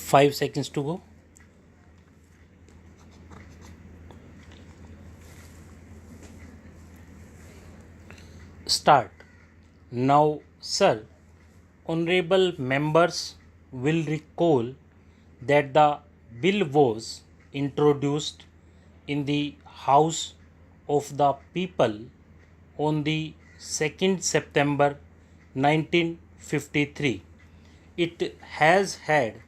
5 seconds to go. Start. Now, sir, honorable members will recall that the bill was introduced in the House of the People on the 2nd September 1953. It has had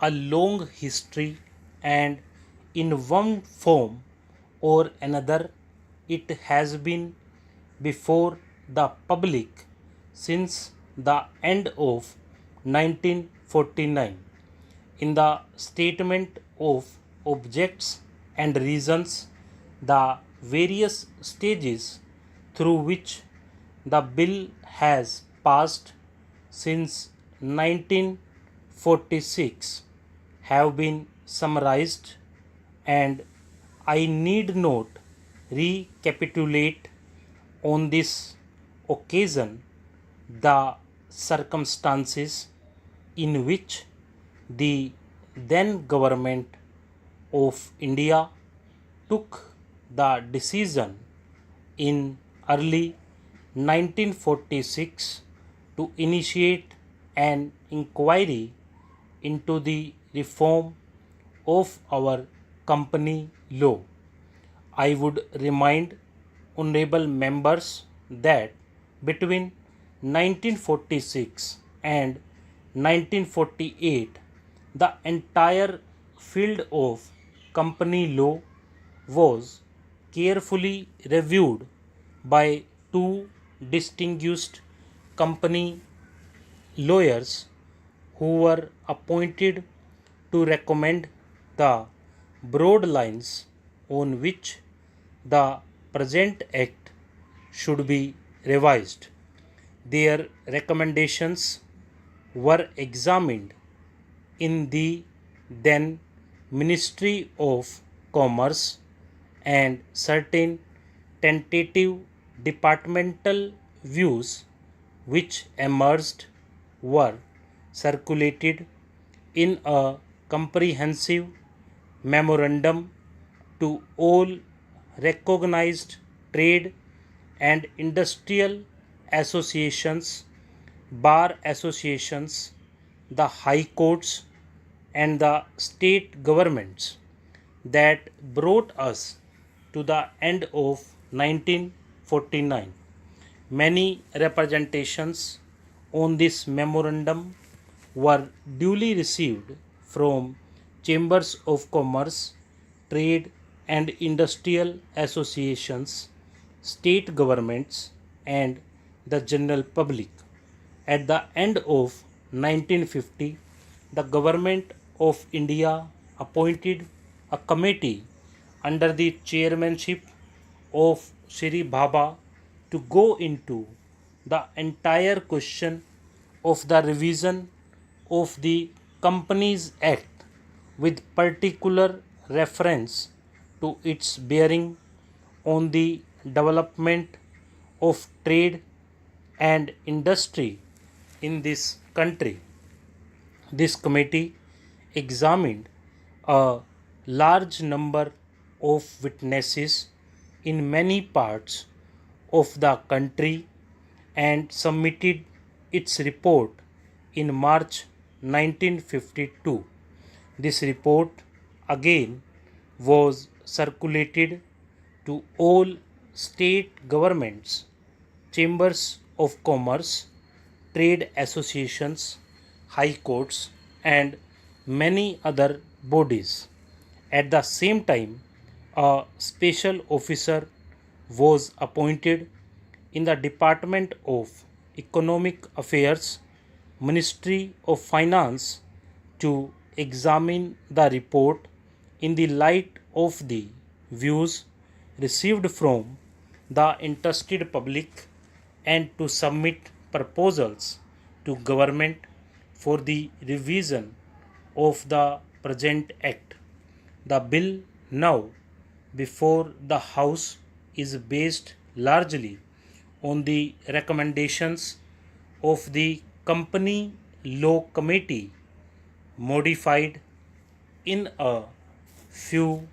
a long history, and in one form or another it has been before the public since the end of 1949. In the statement of objects and reasons, the various stages through which the bill has passed since 1946 have been summarized, and I need not recapitulate on this occasion the circumstances in which the then government of India took the decision in early 1946 to initiate an inquiry into the reform of our company law. I would remind honorable members that between 1946 and 1948, the entire field of company law was carefully reviewed by two distinguished company lawyers who were appointed to recommend the broad lines on which the present act should be revised. Their recommendations were examined in the then Ministry of Commerce, and certain tentative departmental views which emerged were circulated in a comprehensive memorandum to all recognized trade and industrial associations, bar associations, the high courts, and the state governments, that brought us to the end of 1949. Many representations on this memorandum were duly received from chambers of commerce, trade and industrial associations, state governments, and the general public. At the end of 1950, the government of India appointed a committee under the chairmanship of Shri Bhabha to go into the entire question of the revision of the Companies Act with particular reference to its bearing on the development of trade and industry in this country. This committee examined a large number of witnesses in many parts of the country and submitted its report in March 1952. This report again was circulated to all state governments, chambers of commerce, trade associations, high courts, and many other bodies. At the same time, a special officer was appointed in the Department of Economic Affairs, Ministry of Finance, to examine the report in the light of the views received from the interested public and to submit proposals to government for the revision of the present act. The bill now before the House is based largely on the recommendations of the Company Law Committee, modified in a few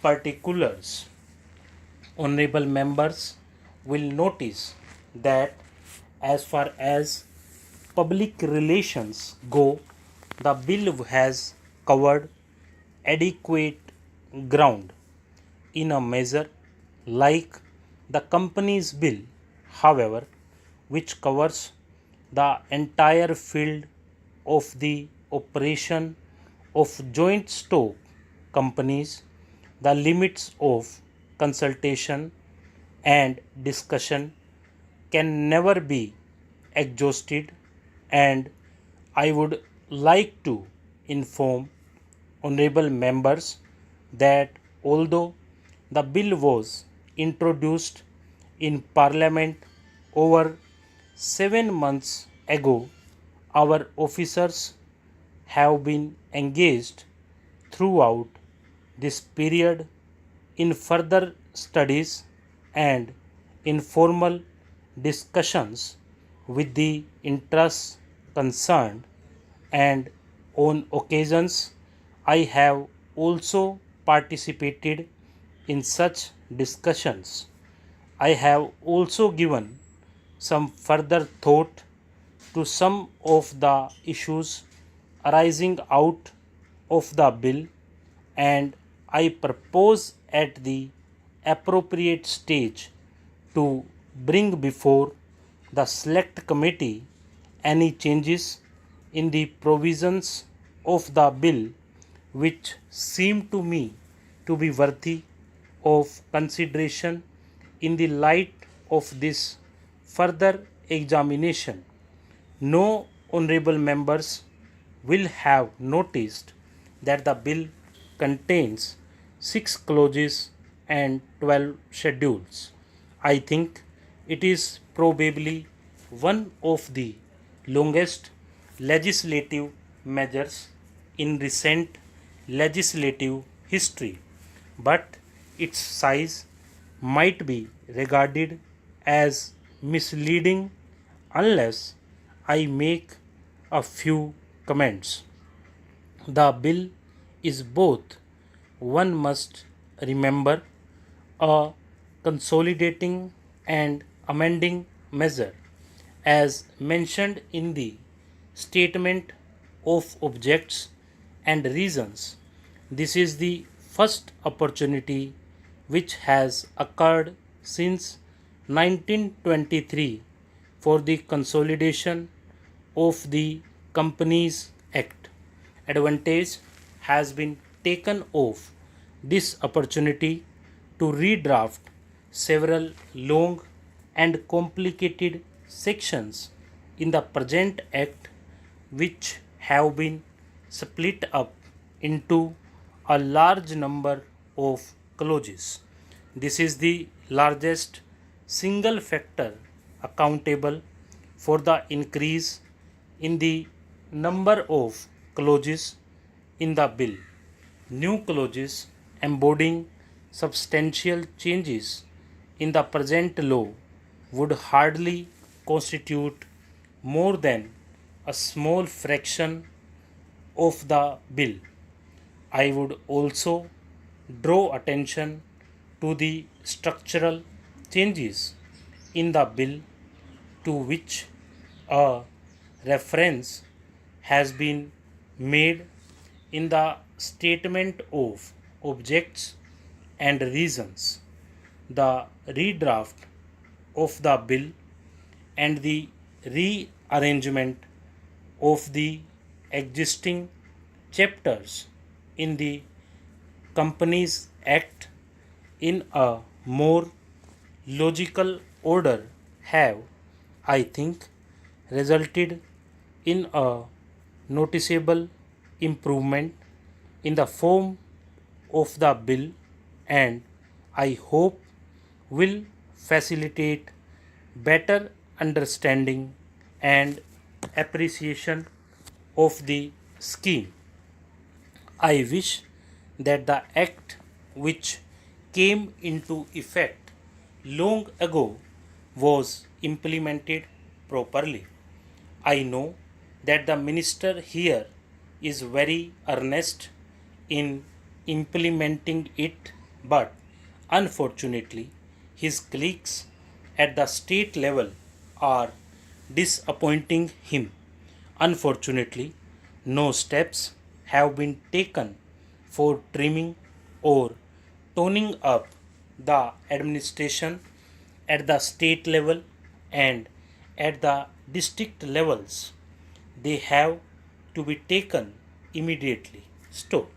particulars. Honorable members will notice that as far as public relations go, the bill has covered adequate ground in a measure like the company's bill, however, which covers the entire field of the operation of joint stock companies. The limits of consultation and discussion can never be exhausted, and I would like to inform honorable members that although the bill was introduced in Parliament over 7 months ago, our officers have been engaged throughout this period in further studies and informal discussions with the interests concerned, and on occasions I have also participated in such discussions. I have also given some further thought to some of the issues arising out of the bill, and I propose at the appropriate stage to bring before the select committee any changes in the provisions of the bill which seem to me to be worthy of consideration in the light of this further examination. No honorable members will have noticed that the bill contains 6 clauses and 12 schedules. I think it is probably one of the longest legislative measures in recent legislative history, but its size might be regarded as misleading unless I make a few comments. The bill is both, one must remember, a consolidating and amending measure as mentioned in the statement of objects and reasons. This is the first opportunity which has occurred since 1923 for the consolidation of the Companies Act. Advantage has been taken of this opportunity to redraft several long and complicated sections in the present Act, which have been split up into a large number of clauses. This is the largest single factor accountable for the increase in the number of clauses in the bill. New clauses embodying substantial changes in the present law would hardly constitute more than a small fraction of the bill. I would also draw attention to the structural changes in the bill to which a reference has been made in the statement of objects and reasons. The redraft of the bill and the rearrangement of the existing chapters in the Companies Act in a more logical order have, I think, resulted in a noticeable improvement in the form of the bill, and I hope will facilitate better understanding and appreciation of the scheme. I wish that the Act, which came into effect long ago, was implemented properly. I know that the minister here is very earnest in implementing it, but unfortunately, his colleagues at the state level are disappointing him. Unfortunately, no steps have been taken for trimming or toning up the administration at the state level and at the district levels. They have to be taken immediately. Stop.